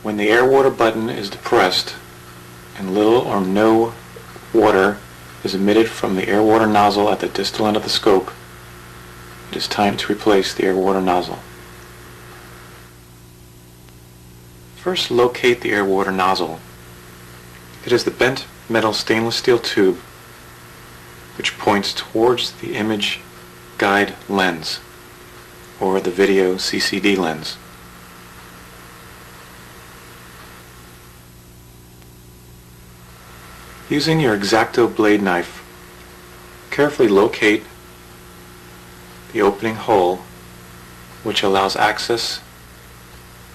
When the air-water button is depressed and little or no water is emitted from the air-water nozzle at the distal end of the scope, it is time to replace the air-water nozzle. First, locate the air-water nozzle. It is the bent metal stainless steel tube which points towards the image guide lens or the video CCD lens. Using your X-Acto blade knife, carefully locate the opening hole which allows access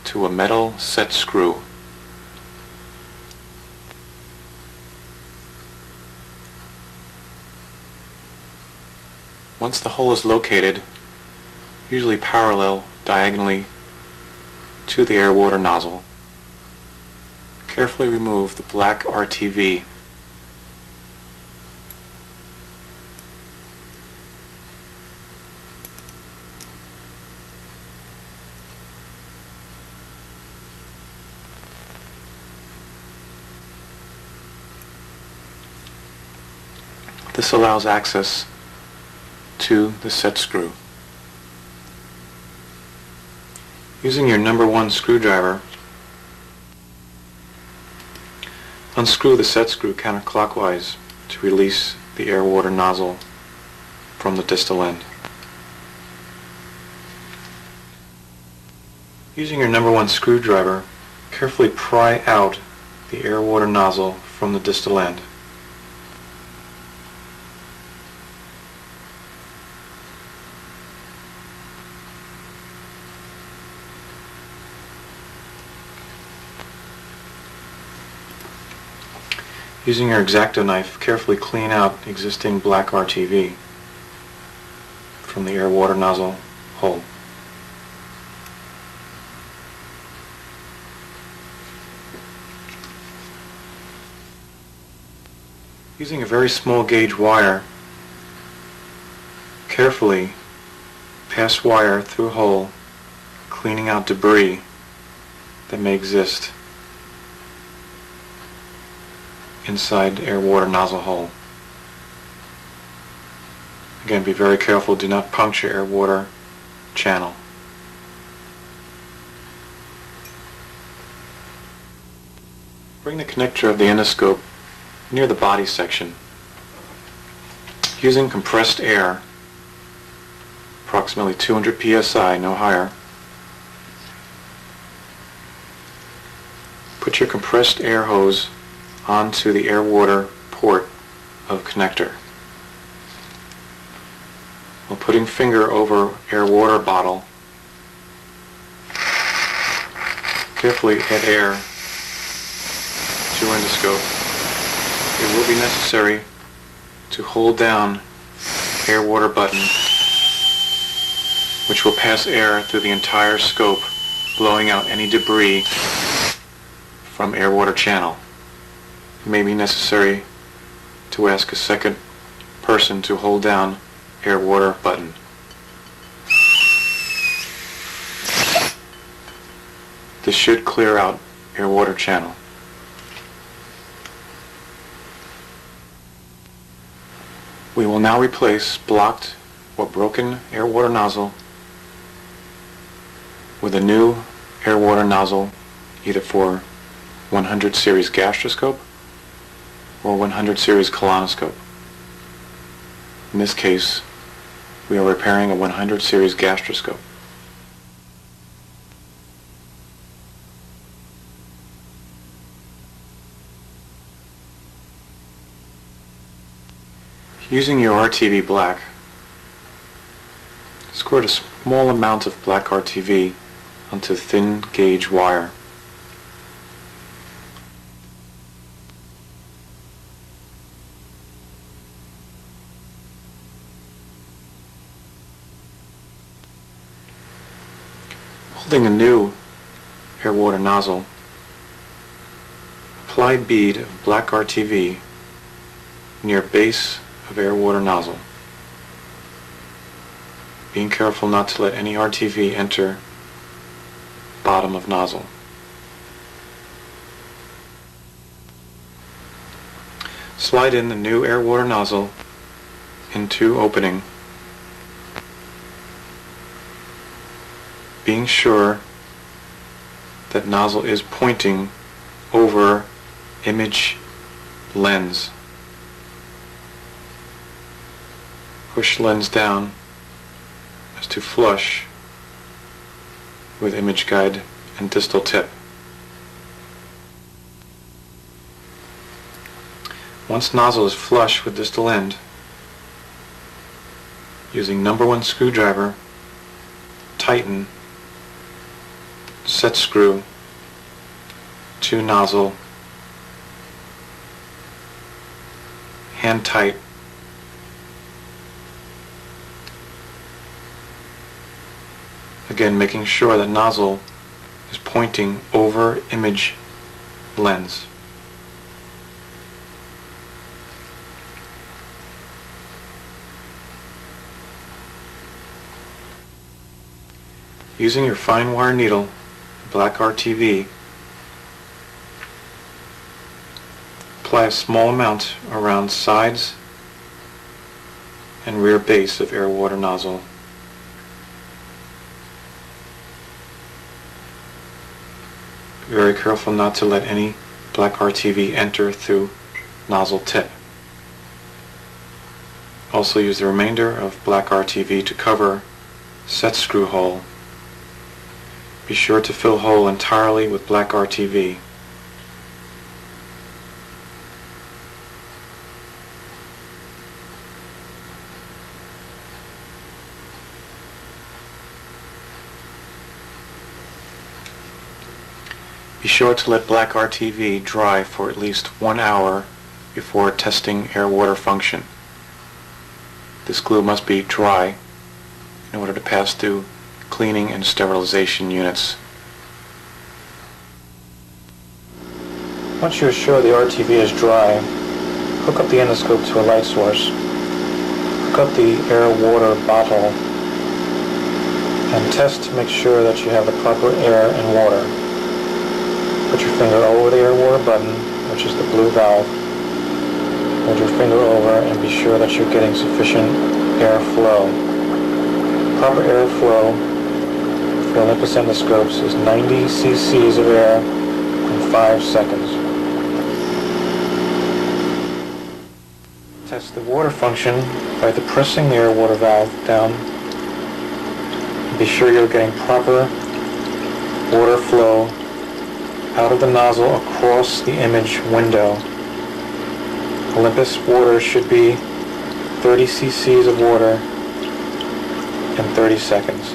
to a metal set screw. Once the hole is located, usually parallel diagonally to the air-water nozzle, carefully remove the black RTV. This allows access to the set screw. Using your number 1 screwdriver, unscrew the set screw counterclockwise to release the air-water nozzle from the distal end. Using your number 1 screwdriver, carefully pry out the air-water nozzle from the distal end. Using your X-Acto knife, carefully clean out existing black RTV from the air-water nozzle hole. Using a very small gauge wire, carefully pass wire through hole, cleaning out debris that may exist inside the air-water nozzle hole. Again, be very careful, do not puncture air-water channel. Bring the connector of the endoscope near the body section. Using compressed air, approximately 200 psi, no higher, put your compressed air hose onto the air-water port of connector. While putting finger over air-water bottle, carefully add air to endoscope. It will be necessary to hold down air-water button, which will pass air through the entire scope, blowing out any debris from air-water channel. It may be necessary to ask a second person to hold down air-water button. This should clear out air-water channel. We will now replace blocked or broken air-water nozzle with a new air-water nozzle, either for 100 series gastroscope or 100 series colonoscope. In this case, we are repairing a 100 series gastroscope. Using your RTV black, squirt a small amount of black RTV onto thin gauge wire. Holding a new air-water nozzle, apply bead of black RTV near base of air-water nozzle, being careful not to let any RTV enter bottom of nozzle. Slide in the new air-water nozzle into opening, being sure that nozzle is pointing over image lens. Push lens down as to flush with image guide and distal tip. Once nozzle is flush with distal end, using number 1 screwdriver, tighten, set screw to nozzle, hand tight, again making sure that nozzle is pointing over image lens. Using your fine wire needle, black RTV, apply a small amount around sides and rear base of air-water nozzle. Be very careful not to let any black RTV enter through nozzle tip. Also use the remainder of black RTV to cover set screw hole. Be sure to fill hole entirely with black RTV. Be sure to let black RTV dry for at least 1 hour before testing air-water function. This glue must be dry in order to pass through cleaning and sterilization units. Once you are sure the RTV is dry, hook up the endoscope to a light source. Hook up the air-water bottle and test to make sure that you have the proper air and water. Put your finger over the air-water button, which is the blue valve. Hold your finger over and be sure that you're getting sufficient airflow. Proper airflow for Olympus endoscopes is 90 cc's of air in 5 seconds. Test the water function by depressing the air-water valve down. Be sure you're getting proper water flow out of the nozzle across the image window. Olympus water should be 30 cc's of water in 30 seconds.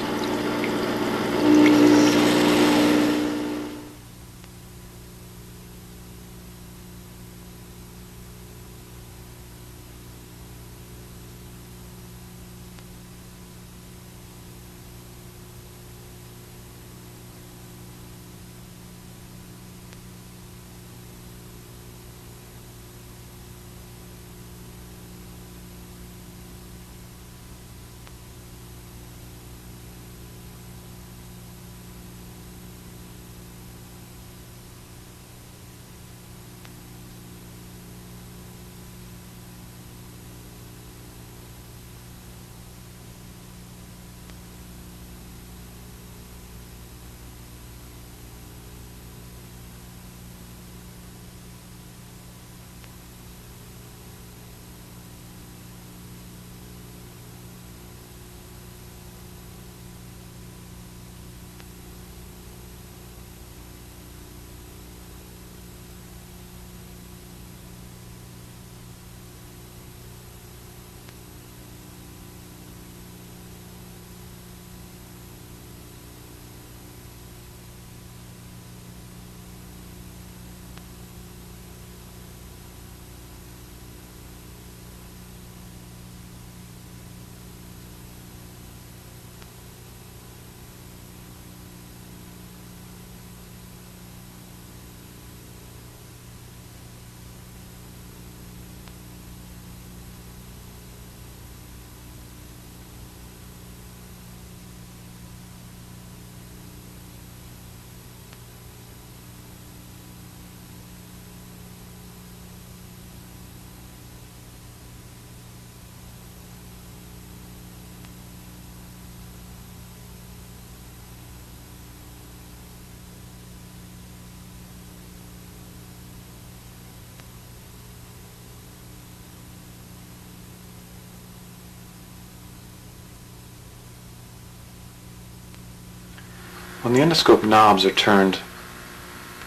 When the endoscope knobs are turned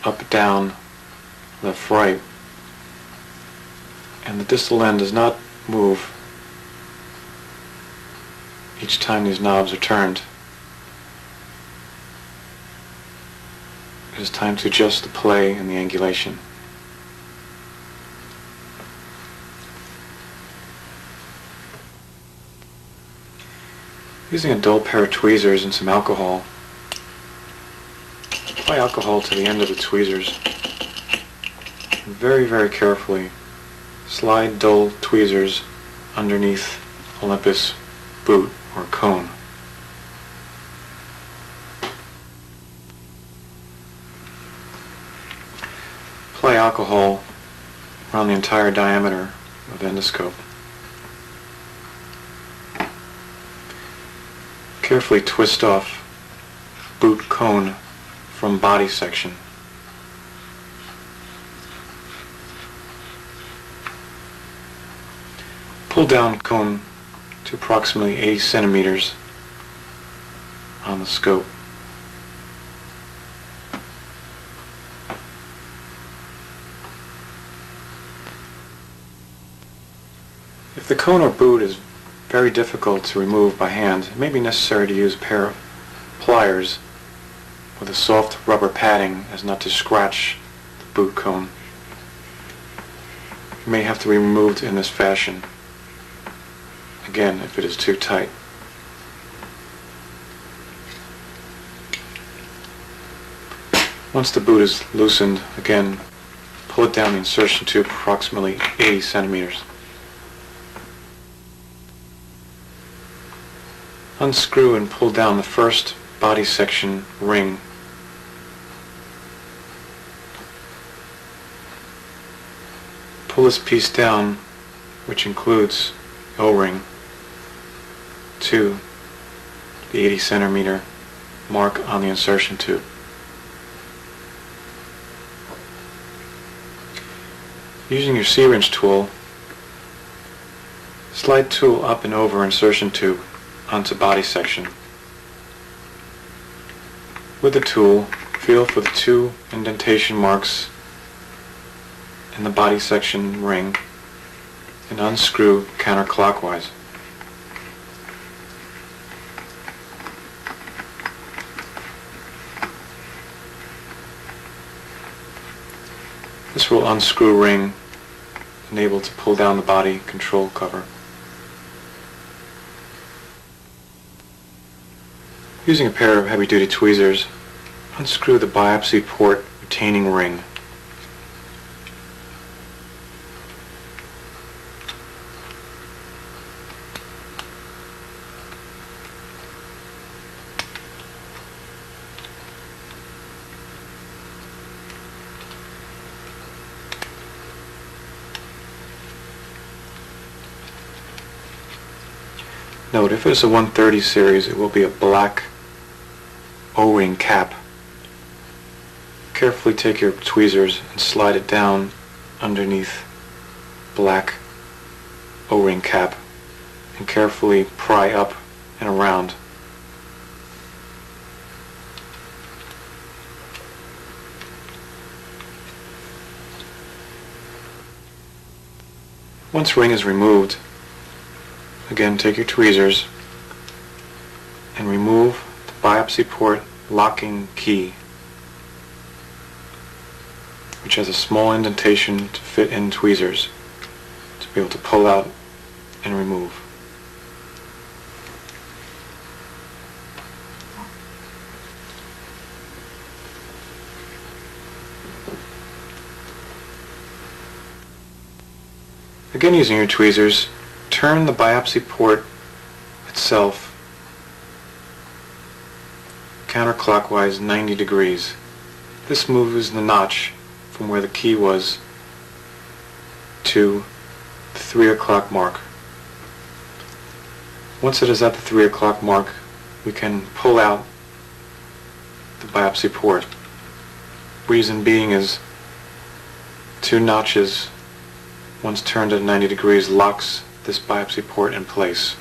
up, down, left, right, and the distal end does not move each time these knobs are turned, it is time to adjust the play and the angulation. Using a dull pair of tweezers and some alcohol, apply alcohol to the end of the tweezers and very, very carefully slide dull tweezers underneath Olympus boot or cone. Apply alcohol around the entire diameter of the endoscope. Carefully twist off boot cone from body section. Pull down cone to approximately 80 centimeters on the scope. If the cone or boot is very difficult to remove by hand, it may be necessary to use a pair of pliers with a soft rubber padding as not to scratch the boot cone. It may have to be removed in this fashion, again if it is too tight. Once the boot is loosened, again pull it down the insertion tube approximately 80 centimeters. Unscrew and pull down the first body section ring. Pull this piece down, which includes the O-ring, to the 80 centimeter mark on the insertion tube. Using your C-wrench tool, slide tool up and over insertion tube onto body section. With the tool, feel for the two indentation marks in the body section ring and unscrew counterclockwise. This will unscrew ring and able to pull down the body control cover. Using a pair of heavy-duty tweezers, unscrew the biopsy port retaining ring. Note, if it's a 130 series, it will be a black O-ring cap. Carefully take your tweezers and slide it down underneath black O-ring cap and carefully pry up and around. Once ring is removed, again take your tweezers and remove the biopsy port locking key, which has a small indentation to fit in tweezers to be able to pull out and remove. Again, using your tweezers, turn the biopsy port itself counterclockwise 90 degrees. This moves the notch from where the key was to the 3 o'clock mark. Once it is at the 3 o'clock mark, we can pull out the biopsy port. Reason being is 2 notches, once turned at 90 degrees, locks this biopsy port in place,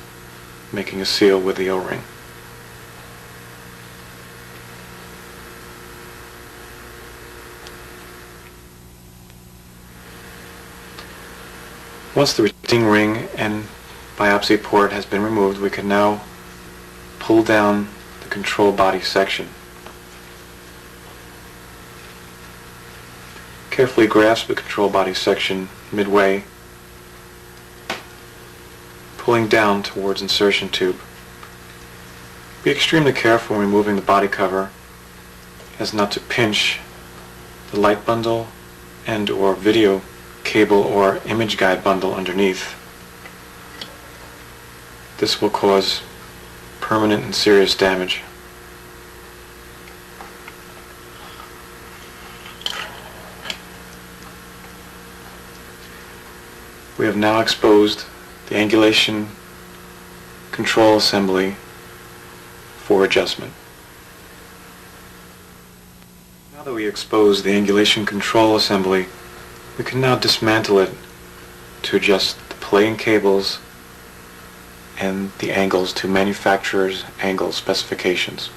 making a seal with the O-ring. Once the retaining ring and biopsy port has been removed, we can now pull down the control body section. Carefully grasp the control body section midway, pulling down towards insertion tube. Be extremely careful when removing the body cover as not to pinch the light bundle and or video cable or image guide bundle underneath. This will cause permanent and serious damage. We have now exposed the angulation control assembly for adjustment. Now that we expose the angulation control assembly, we can now dismantle it to adjust the plating cables and the angles to manufacturer's angle specifications.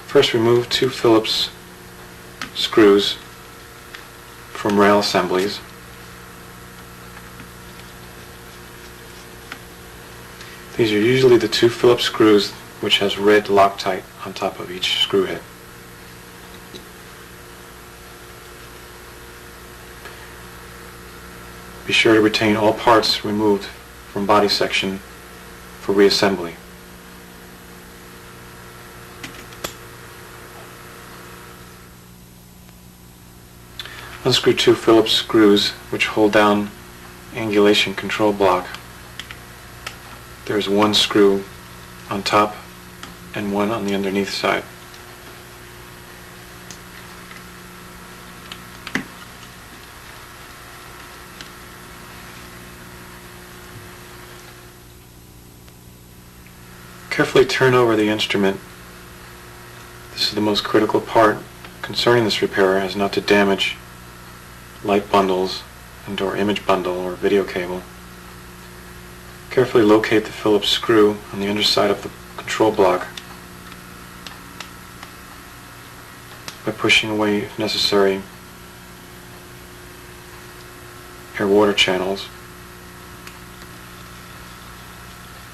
First, remove 2 Phillips screws from rail assemblies. These are usually the 2 Phillips screws which has red Loctite on top of each screw head. Be sure to retain all parts removed from body section for reassembly. Unscrew 2 Phillips screws which hold down angulation control block. There is 1 screw on top and 1 on the underneath side. Carefully turn over the instrument. This is the most critical part concerning this repair, as not to damage light bundles and or image bundle or video cable. Carefully locate the Phillips screw on the underside of the control block by pushing away, if necessary, air-water channels,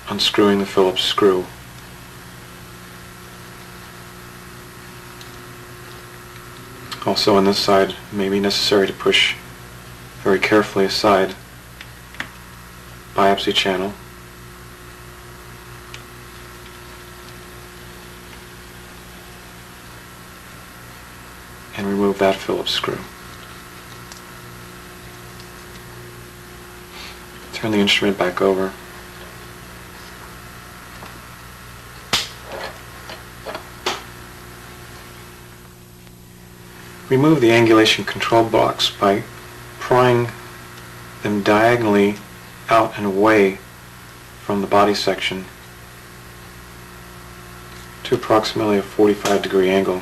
unscrewing the Phillips screw. Also on this side, it may be necessary to push very carefully aside biopsy channel. And remove that Phillips screw. Turn the instrument back over. Remove the angulation control blocks by prying them diagonally out and away from the body section to approximately a 45-degree angle.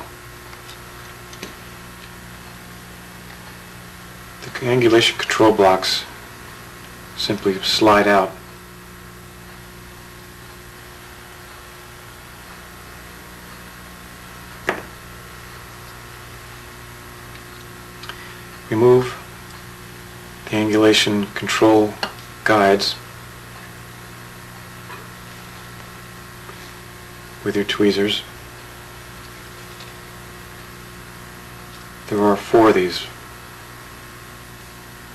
The angulation control blocks simply slide out. Remove the angulation control guides with your tweezers. There are 4 of these,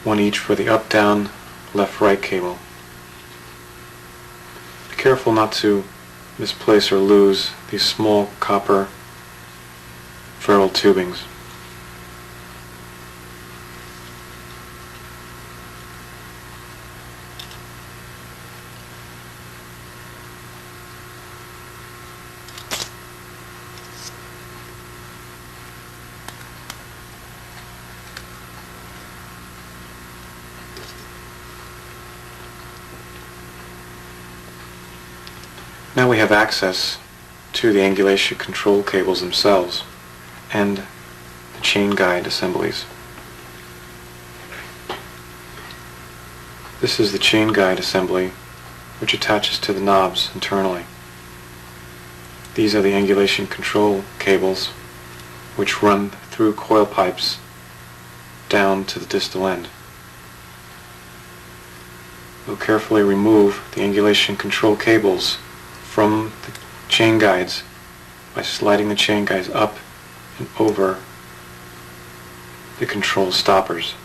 1 each for the up, down, left, right cable. Be careful not to misplace or lose these small copper ferrule tubings. Now we have access to the angulation control cables themselves and the chain guide assemblies. This is the chain guide assembly which attaches to the knobs internally. These are the angulation control cables which run through coil pipes down to the distal end. we'll carefully remove the angulation control cables from the chain guides by sliding the chain guides up and over the control stoppers.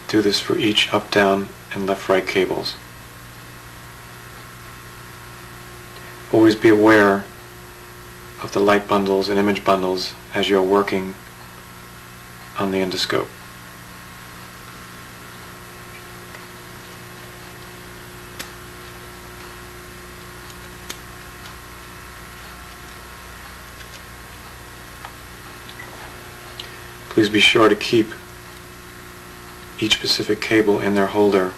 Do this for each up, down, and left-right cables. Always be aware of the light bundles and image bundles as you're working on the endoscope. Please be sure to keep each specific cable in their holder.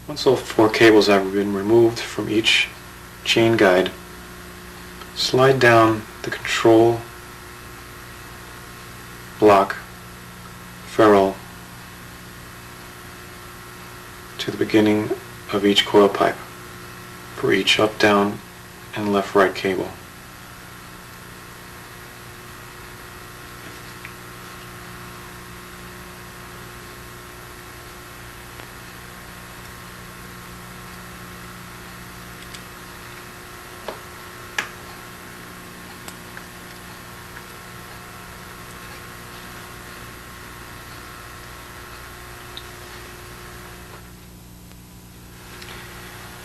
Once all 4 cables have been removed from each chain guide, slide down the control block ferrule to the beginning of each coil pipe for each up, down, and left-right cable.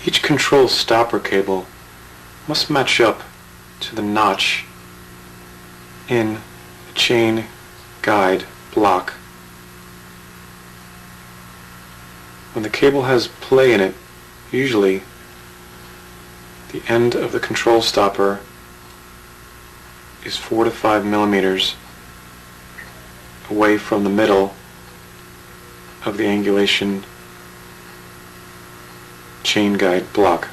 Each control stopper cable must match up to the notch in the chain guide block. When the cable has play in it, usually the end of the control stopper is 4 to 5 millimeters away from the middle of the angulation chain guide block.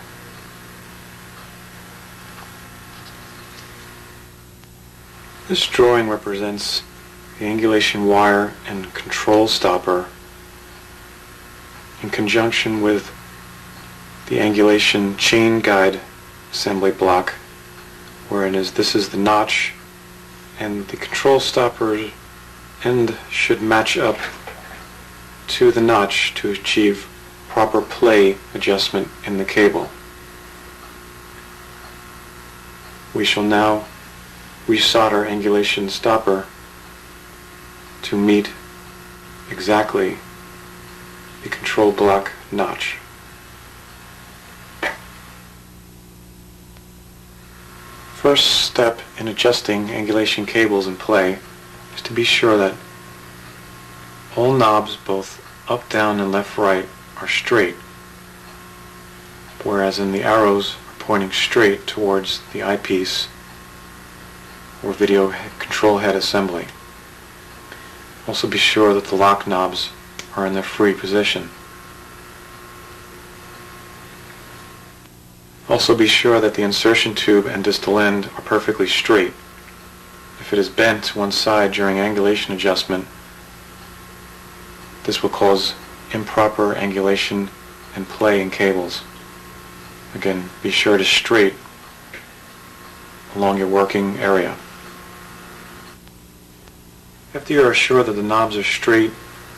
This drawing represents the angulation wire and control stopper in conjunction with the angulation chain guide assembly block, whereas this is the notch and the control stopper end should match up to the notch to achieve proper play adjustment in the cable. We shall now resolder angulation stopper to meet exactly the control block notch. First step in adjusting angulation cables in play is to be sure that all knobs, both up, down, and left, right, are straight, whereas in the arrows are pointing straight towards the eyepiece or video control head assembly. Also be sure that the lock knobs are in their free position. Also be sure that the insertion tube and distal end are perfectly straight. If it is bent to one side during angulation adjustment, this will cause improper angulation and play in cables. Again, be sure to straight along your working area. After you are sure that the knobs are straight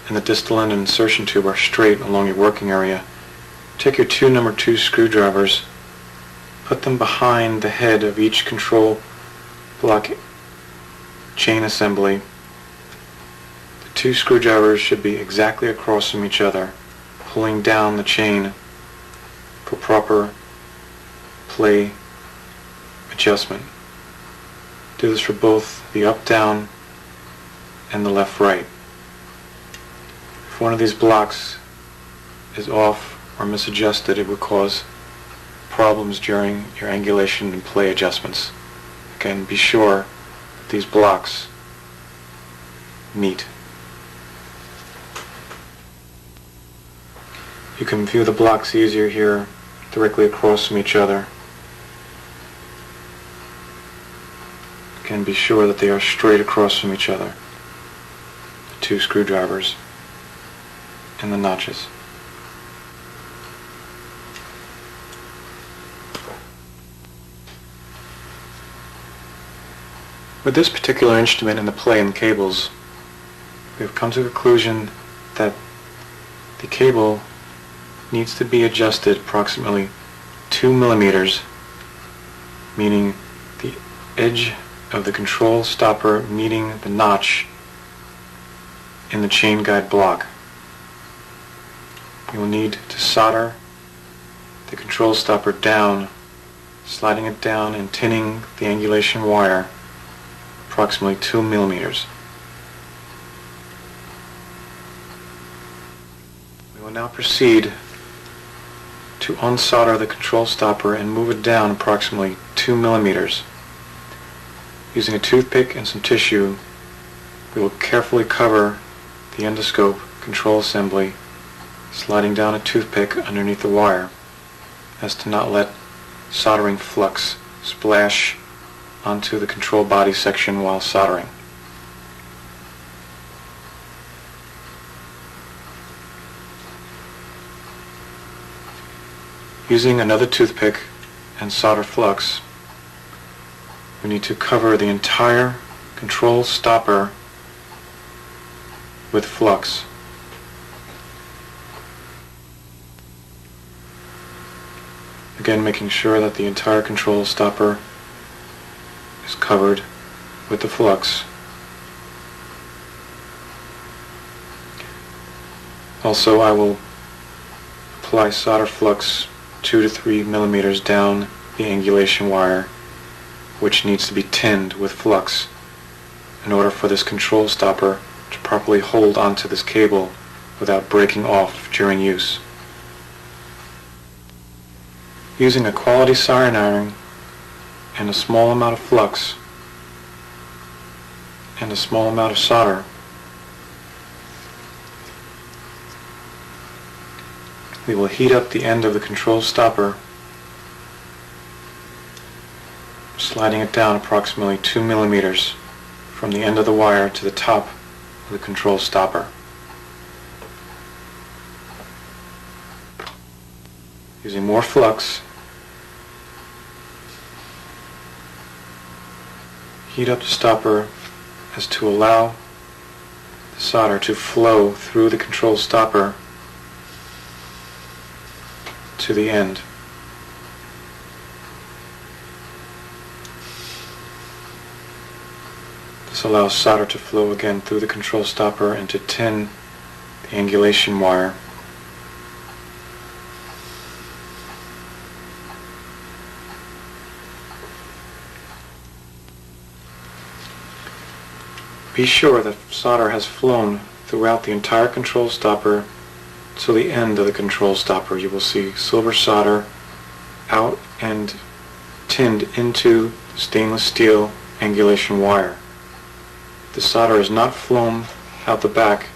and the distal end and insertion tube are straight along your working area, take your 2 number 2 screwdrivers, put them behind the head of each control block chain assembly. The 2 screwdrivers should be exactly across from each other, pulling down the chain for proper play adjustment. Do this for both the up, down, and the left, right. If one of these blocks is off or misadjusted, it would cause problems during your angulation and play adjustments. Again, be sure that these blocks meet. You can view the blocks easier here, directly across from each other. Again, be sure that they are straight across from each other, the two screwdrivers and the notches. With this particular instrument and the play and cables, we have come to the conclusion that the cable needs to be adjusted approximately 2 millimeters, meaning the edge of the control stopper meeting the notch in the chain guide block. You will need to solder the control stopper down, sliding it down and tinning the angulation wire approximately 2 millimeters. We will now proceed to unsolder the control stopper and move it down approximately 2 millimeters. Using a toothpick and some tissue, we will carefully cover the endoscope control assembly, sliding down a toothpick underneath the wire as to not let soldering flux splash onto the control body section while soldering. Using another toothpick and solder flux, we need to cover the entire control stopper with flux. Again, making sure that the entire control stopper is covered with the flux. Also, I will apply solder flux 2 to 3 millimeters down the angulation wire, which needs to be tinned with flux in order for this control stopper to properly hold onto this cable without breaking off during use. Using a quality soldering iron and a small amount of flux and a small amount of solder, we will heat up the end of the control stopper, sliding it down approximately 2 millimeters from the end of the wire to the top of the control stopper. Using more flux, heat up the stopper as to allow the solder to flow through the control stopper to the end. This allows solder to flow again through the control stopper and to tin the angulation wire. Be sure that solder has flown throughout the entire control stopper to the end of the control stopper. You will see silver solder out and tinned into the stainless steel angulation wire. If the solder is not flown out the back,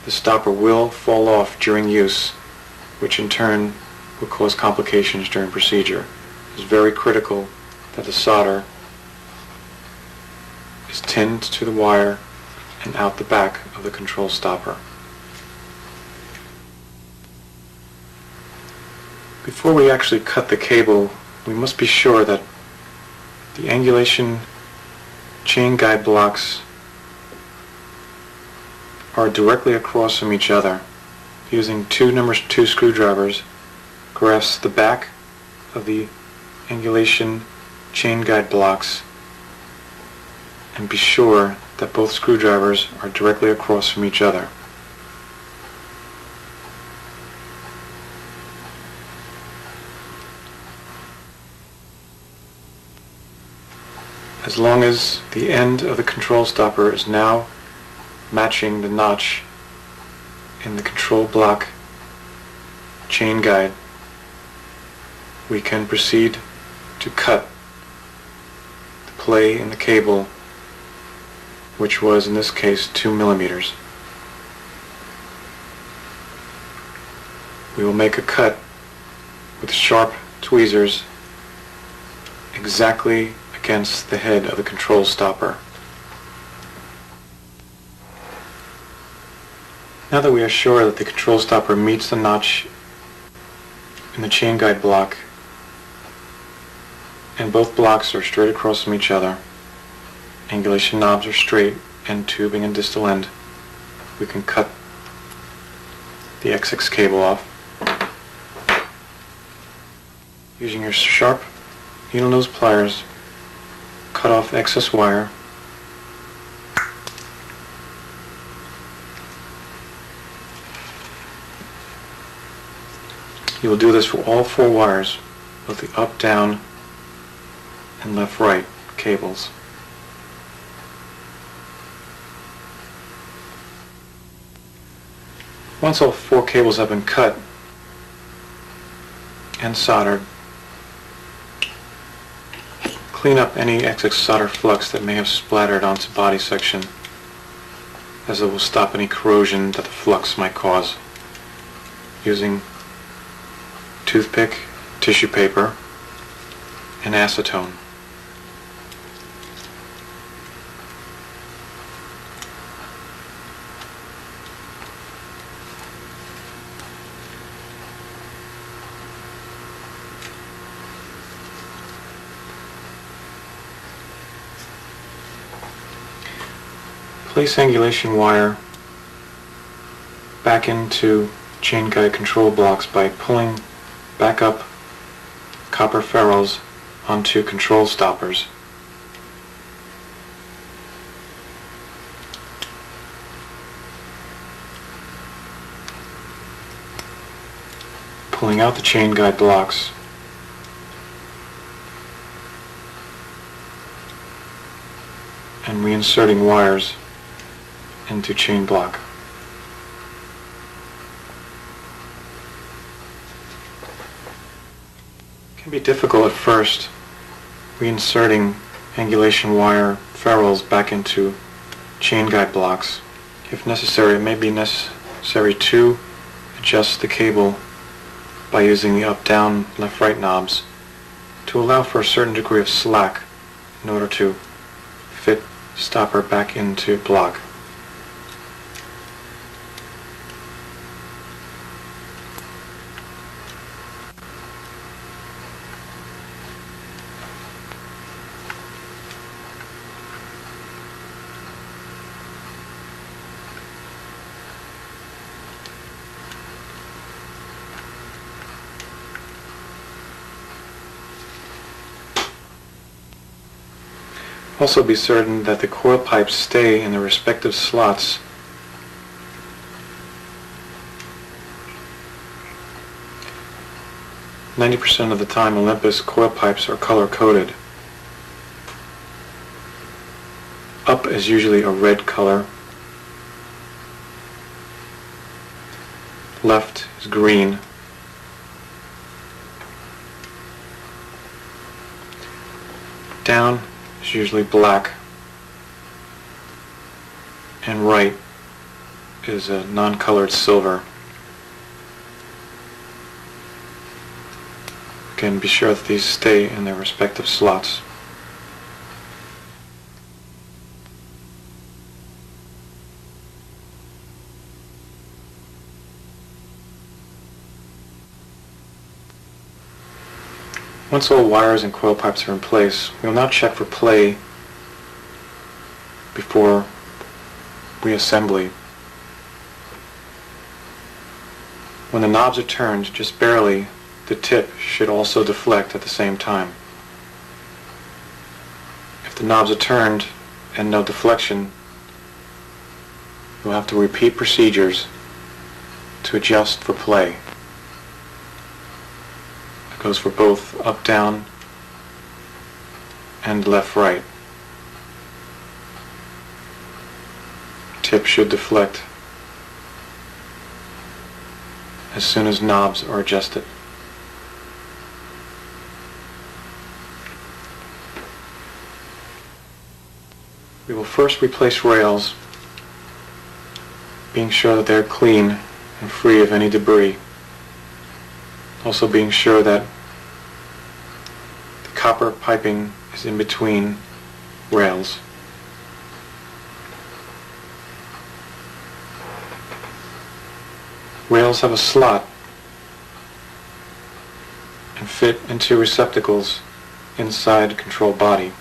the stopper will fall off during use, which in turn will cause complications during procedure. It is very critical that the solder is tinned to the wire and out the back of the control stopper. Before we actually cut the cable, we must be sure that the angulation chain guide blocks are directly across from each other. Using two number 2 screwdrivers, grasp the back of the angulation chain guide blocks and be sure that both screwdrivers are directly across from each other. As long as the end of the control stopper is now matching the notch in the control block chain guide, we can proceed to cut the play in the cable, which was in this case 2 millimeters. We will make a cut with sharp tweezers exactly against the head of the control stopper. Now that we are sure that the control stopper meets the notch in the chain guide block and both blocks are straight across from each other, angulation knobs are straight, and tubing and distal end, we can cut the XX cable off. Using your sharp needle nose pliers, cut off excess wire. You will do this for all 4 wires, both the up, down, and left, right cables. Once all 4 cables have been cut and soldered, clean up any excess solder flux that may have splattered onto body section, as it will stop any corrosion that the flux might cause, using toothpick, tissue paper, and acetone. Place angulation wire back into chain guide control blocks by pulling back up copper ferrules onto control stoppers. Pulling out the chain guide blocks. And reinserting wires into chain block. It can be difficult at first reinserting angulation wire ferrules back into chain guide blocks. If necessary, it may be necessary to adjust the cable by using the up-down, left-right knobs to allow for a certain degree of slack in order to fit stopper back into block. Also be certain that the coil pipes stay in their respective slots . 90% of the time Olympus coil pipes are color coded. Up is usually a red color. Left is green. Down is usually black, and right is a non-colored silver. Again, be sure that these stay in their respective slots. Once all wires and coil pipes are in place, we will now check for play before reassembly. When the knobs are turned just barely, the tip should also deflect at the same time. If the knobs are turned and no deflection, you'll have to repeat procedures to adjust for play. It goes for both up, down, and left, right. Tip should deflect as soon as knobs are adjusted. We will first replace rails, being sure that they're clean and free of any debris. Also being sure that the copper piping is in between rails. Rails have a slot and fit into receptacles inside the control body.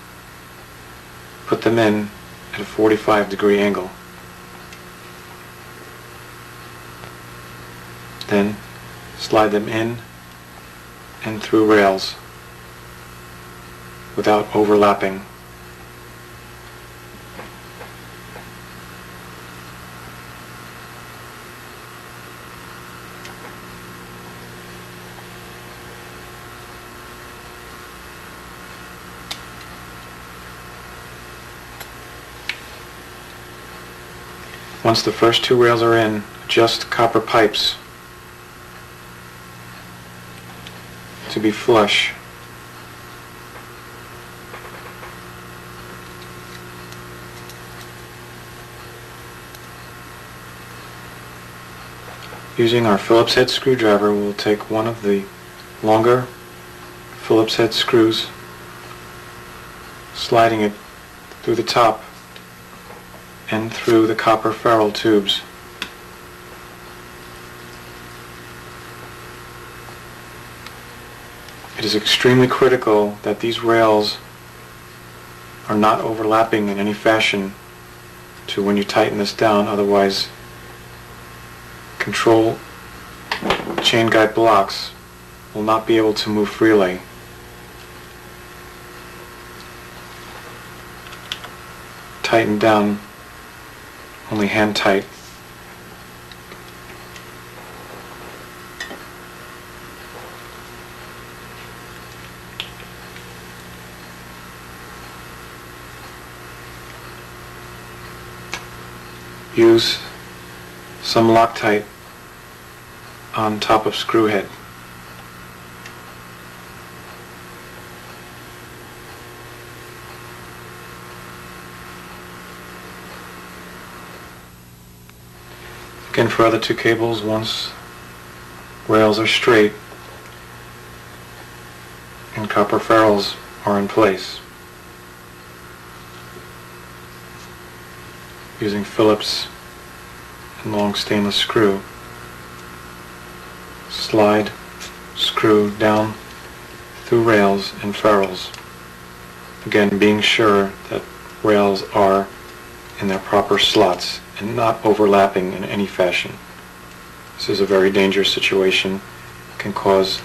Put them in at a 45-degree angle. Then slide them in and through rails without overlapping. Once the first two rails are in, adjust copper pipes to be flush. Using our Phillips head screwdriver, we'll take one of the longer Phillips head screws, sliding it through the top and through the copper ferrule tubes. It is extremely critical that these rails are not overlapping in any fashion to when you tighten this down, otherwise control chain guide blocks will not be able to move freely. Tighten down only hand tight. Use some Loctite on top of screw head. Again, for other two cables, once rails are straight and copper ferrules are in place, using Phillips and long stainless screw, slide screw down through rails and ferrules, again being sure that rails are in their proper slots and not overlapping in any fashion. This is a very dangerous situation, can cause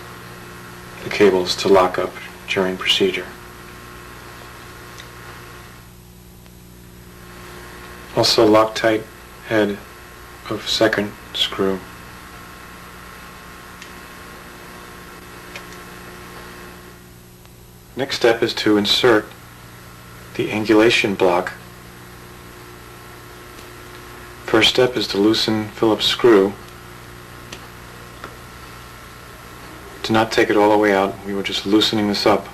the cables to lock up during procedure. Also, Loctite head of second screw. Next step is to insert the angulation block. First step is to loosen Phillips screw. Do not take it all the way out. We were just loosening this up.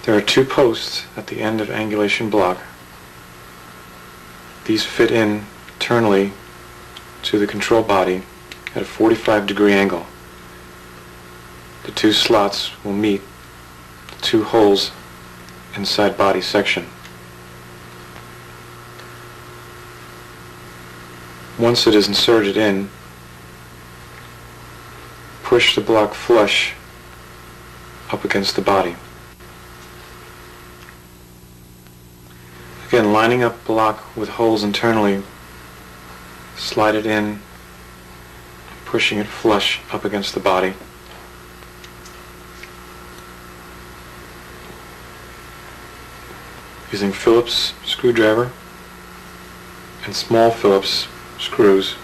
There are two posts at the end of angulation block. These fit in internally to the control body at a 45-degree angle. The two slots will meet the two holes inside body section. Once it is inserted in, push the block flush up against the body. Again, lining up block with holes internally, slide it in, pushing it flush up against the body. Using Phillips screwdriver and small Phillips screws,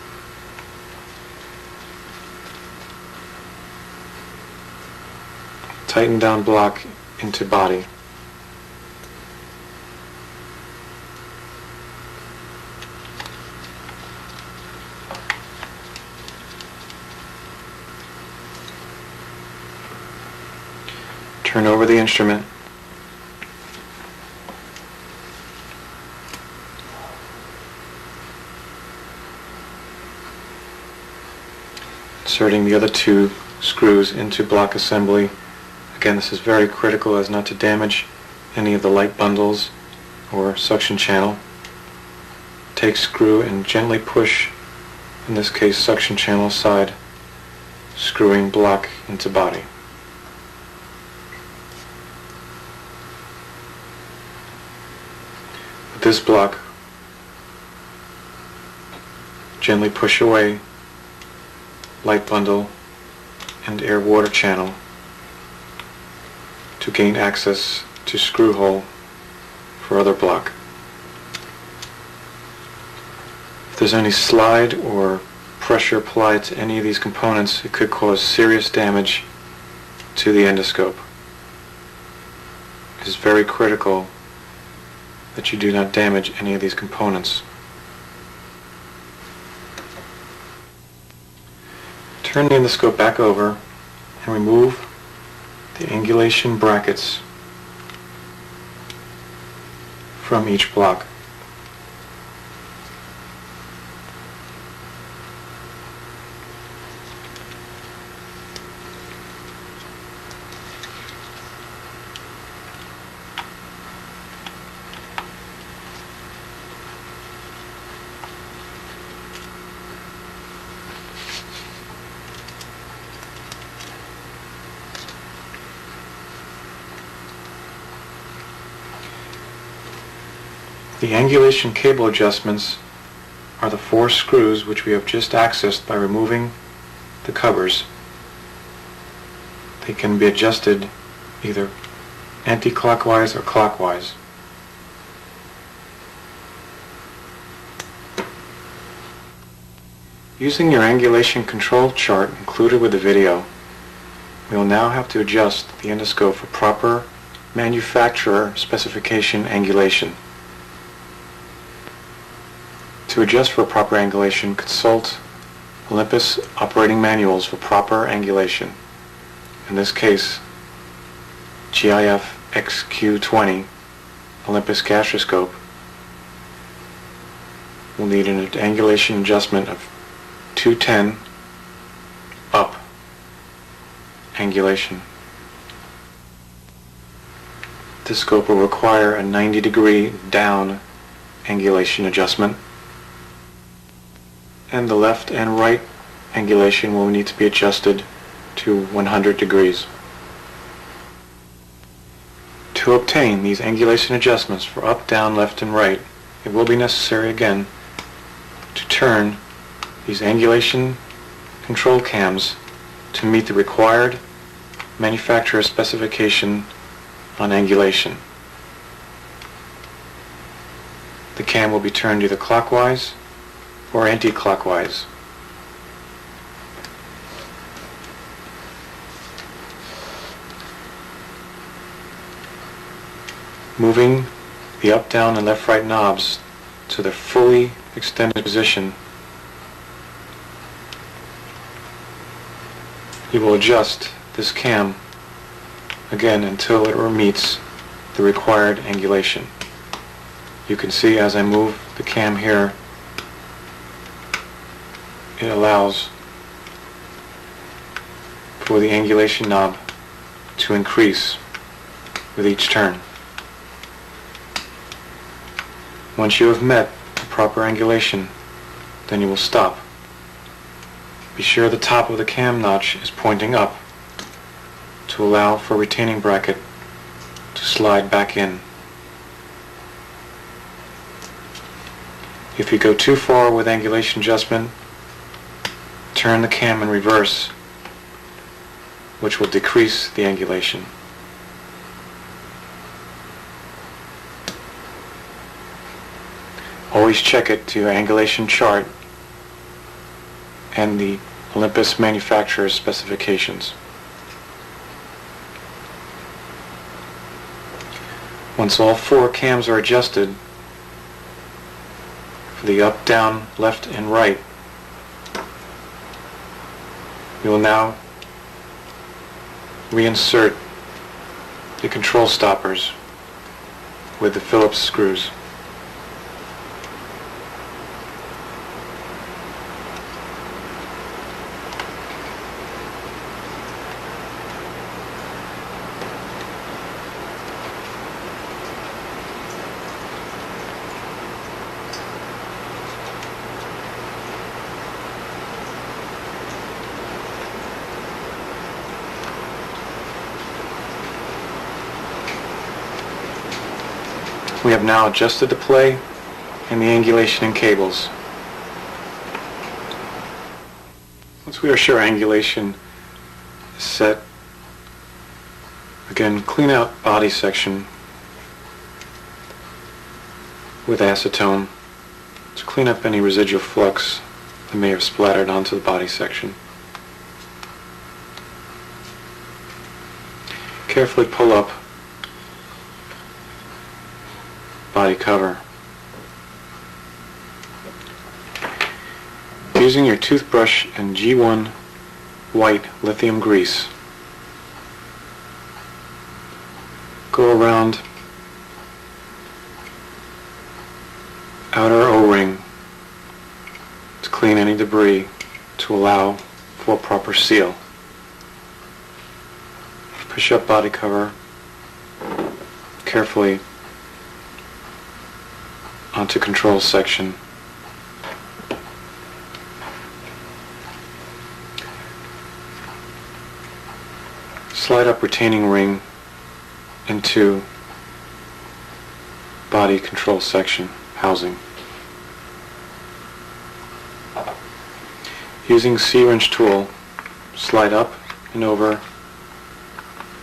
tighten down block into body. Turn over the instrument. Inserting the other two screws into block assembly. Again, this is very critical as not to damage any of the light bundles or suction channel. Take screw and gently push, in this case suction channel side, screwing block into body. With this block, gently push away light bundle and air water channel to gain access to screw hole for other block. If there's any slide or pressure applied to any of these components, it could cause serious damage to the endoscope. It is very critical that you do not damage any of these components. Turn the endoscope back over and remove the angulation brackets from each block. The angulation cable adjustments are the 4 screws which we have just accessed by removing the covers. They can be adjusted either anti-clockwise or clockwise. Using your angulation control chart included with the video, we will now have to adjust the endoscope for proper manufacturer specification angulation. To adjust for proper angulation, consult Olympus operating manuals for proper angulation. In this case, GIF XQ20 Olympus gastroscope will need an angulation adjustment of 210 up angulation. This scope will require a 90-degree down angulation adjustment, and the left and right angulation will need to be adjusted to 100 degrees. To obtain these angulation adjustments for up, down, left, and right, it will be necessary again to turn these angulation control cams to meet the required manufacturer specification on angulation. The cam will be turned either clockwise or anti-clockwise. Moving the up, down, and left, right knobs to their fully extended position, you will adjust this cam again until it meets the required angulation. You can see as I move the cam here, it allows for the angulation knob to increase with each turn. Once you have met the proper angulation, then you will stop. Be sure the top of the cam notch is pointing up to allow for retaining bracket to slide back in. If you go too far with angulation adjustment, turn the cam in reverse, which will decrease the angulation. Always check it to your angulation chart and the Olympus manufacturer's specifications. Once all 4 cams are adjusted for the up, down, left, and right, we will now reinsert the control stoppers with the Phillips screws. We have now adjusted the play and the angulation in cables. Once we are sure angulation is set, again, clean out body section with acetone to clean up any residual flux that may have splattered onto the body section. Carefully pull up body cover. Using your toothbrush and G1 white lithium grease, go around outer O-ring to clean any debris to allow for proper seal. Push up body cover carefully onto control section. Slide up retaining ring into body control section housing. Using C-wrench tool, slide up and over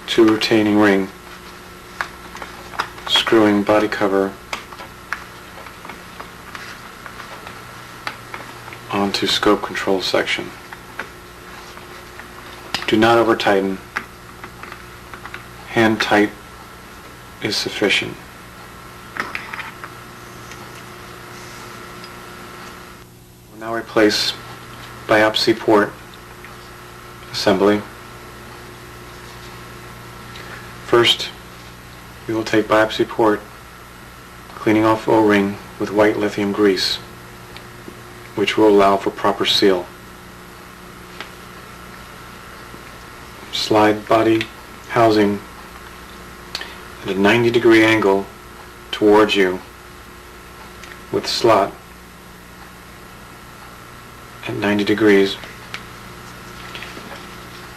to retaining ring, screwing body cover onto scope control section. Do not over tighten. Hand tight is sufficient. We'll now replace biopsy port assembly. First, we will take biopsy port, cleaning off O-ring with white lithium grease, which will allow for proper seal. Slide body housing at a 90-degree angle towards you with slot at 90 degrees.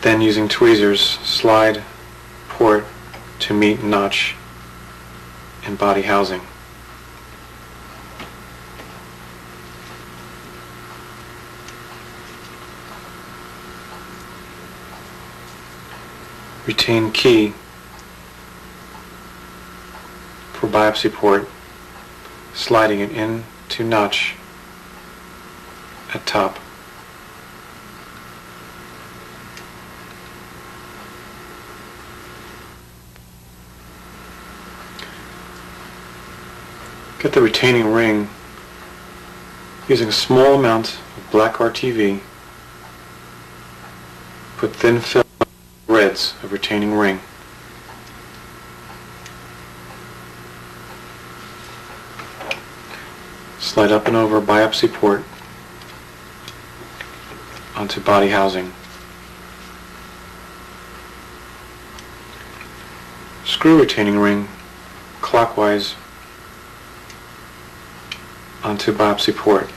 Then using tweezers, slide port to meet notch in body housing. Retain key for biopsy port, sliding it into notch at top. Get the retaining ring using a small amount of black RTV. Put thin film threads of retaining ring. Slide up and over biopsy port onto body housing. Screw retaining ring clockwise onto biopsy port.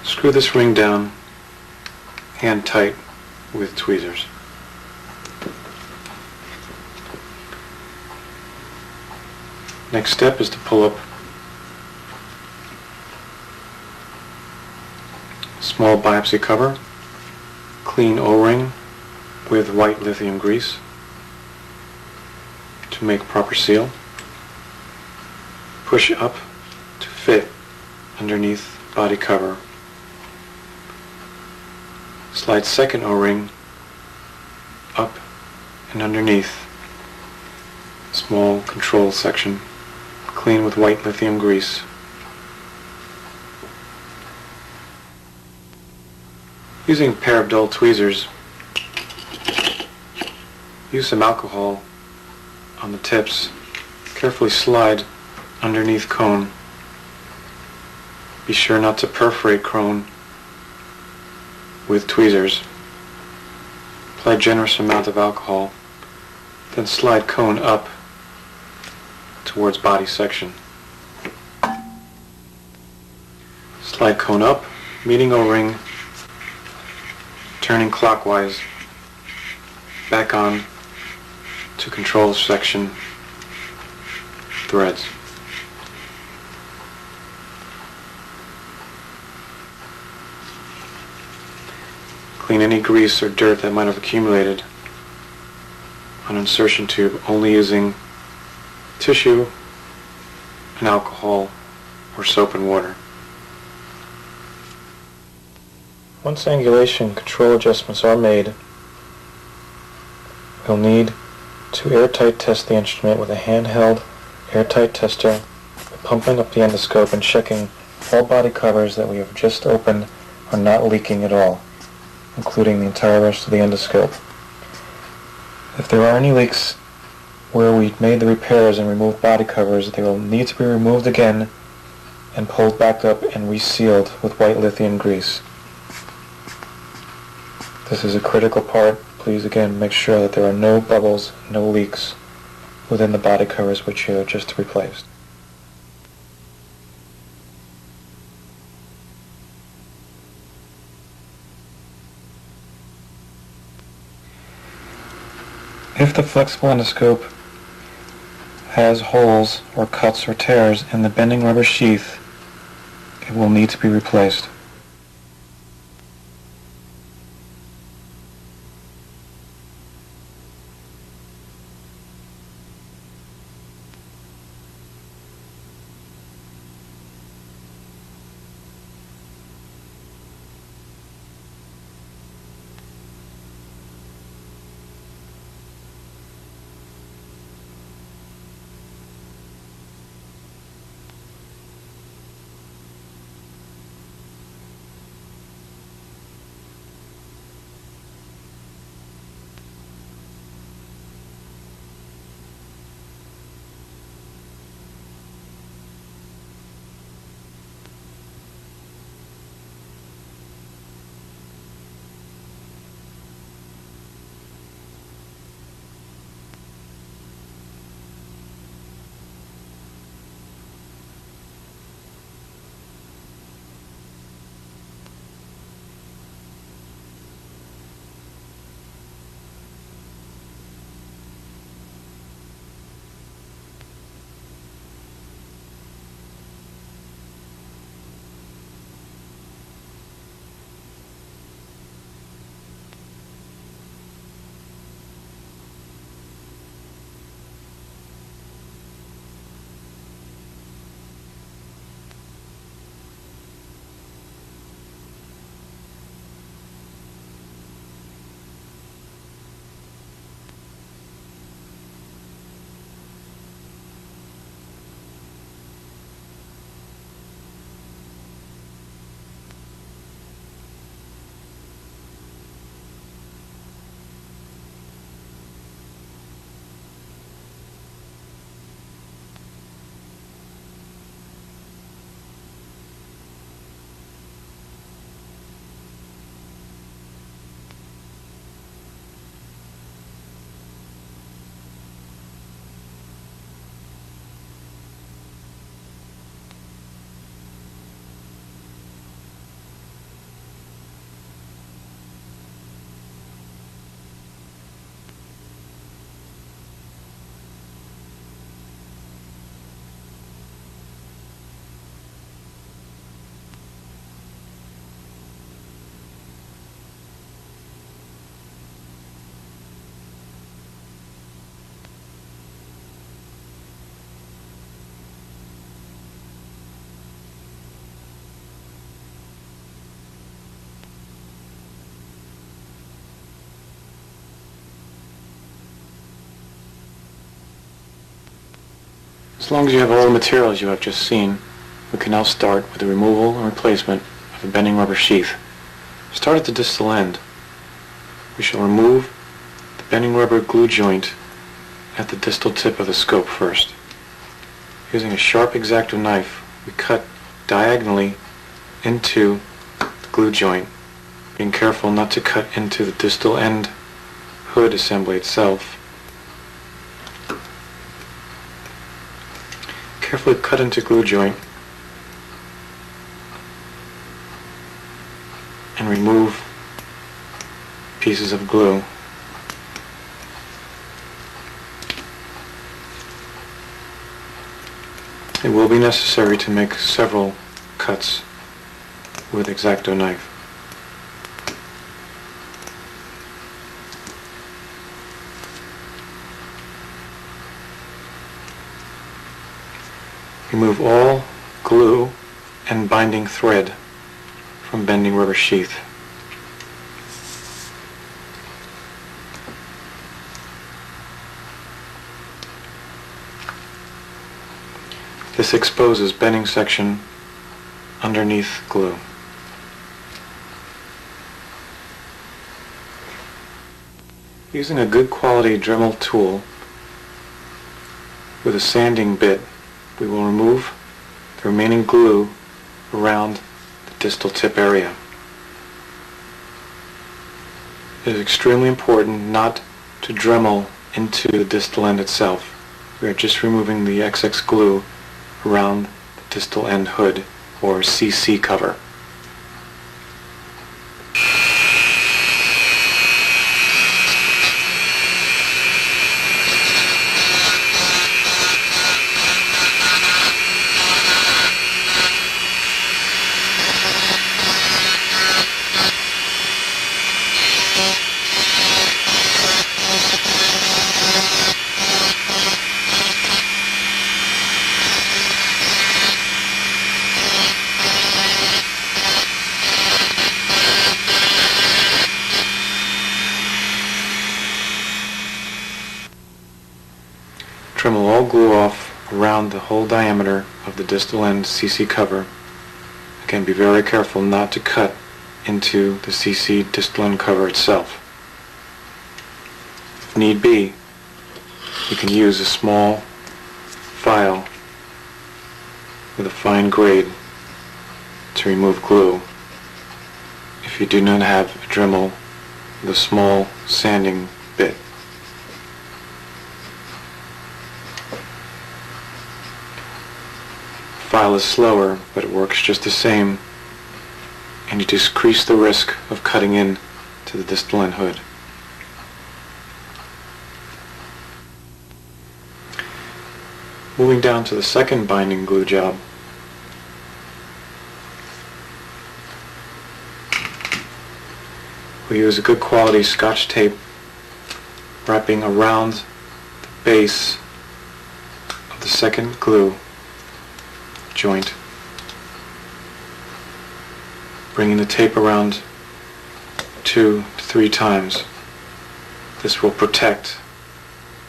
Screw this ring down, hand tight with tweezers. Next step is to pull up small biopsy cover, clean O-ring with white lithium grease to make proper seal. Push up to fit underneath body cover. Slide second O-ring up and underneath small control section, clean with white lithium grease. Using a pair of dull tweezers, use some alcohol on the tips. Carefully slide underneath cone. Be sure not to perforate cone with tweezers. Apply a generous amount of alcohol, then slide cone up towards body section. Slide cone up, meeting O-ring, turning clockwise, back on to control section threads. Clean any grease or dirt that might have accumulated on insertion tube, only using tissue and alcohol or soap and water. Once angulation control adjustments are made, we'll need to airtight test the instrument with a handheld airtight tester by pumping up the endoscope and checking all body covers that we have just opened are not leaking at all, including the entire rest of the endoscope. If there are any leaks where we made the repairs and removed body covers, they will need to be removed again and pulled back up and resealed with white lithium grease. This is a critical part. Please again make sure that there are no bubbles, no leaks within the body covers which you have just replaced. If the flexible endoscope has holes or cuts or tears in the bending rubber sheath, it will need to be replaced. As long as you have all the materials you have just seen, we can now start with the removal and replacement of the bending rubber sheath. Start at the distal end. We shall remove the bending rubber glue joint at the distal tip of the scope first. Using a sharp X-Acto knife, we cut diagonally into the glue joint, being careful not to cut into the distal end hood assembly itself. Carefully cut into glue joint and remove pieces of glue. It will be necessary to make several cuts with X-Acto knife. Remove all glue and binding thread from bending rubber sheath. This exposes bending section underneath glue. Using a good quality Dremel tool with a sanding bit, we will remove the remaining glue around the distal tip area. It is extremely important not to Dremel into the distal end itself. We are just removing the excess glue around the distal end hood or CC cover. Dremel all glue off around the whole diameter of the distal end CC cover. Again, be very careful not to cut into the CC distal end cover itself. If need be, you can use a small file with a fine grade to remove glue if you do not have a Dremel with a small sanding bit. File is slower, but it works just the same, and you decrease the risk of cutting in to the distal end hood. Moving down to the second binding glue job, we use a good quality Scotch tape wrapping around the base of the second glue joint, bringing the tape around 2 to 3 times. This will protect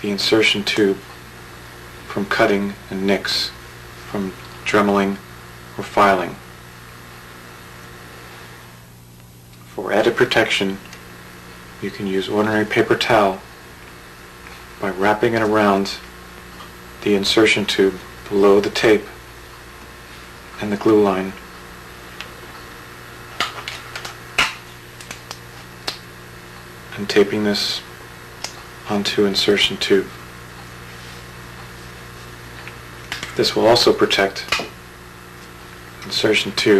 the insertion tube from cutting and nicks from dremeling or filing. For added protection, you can use ordinary paper towel by wrapping it around the insertion tube below the tape and the glue line. And taping this onto insertion tube. This will also protect insertion tube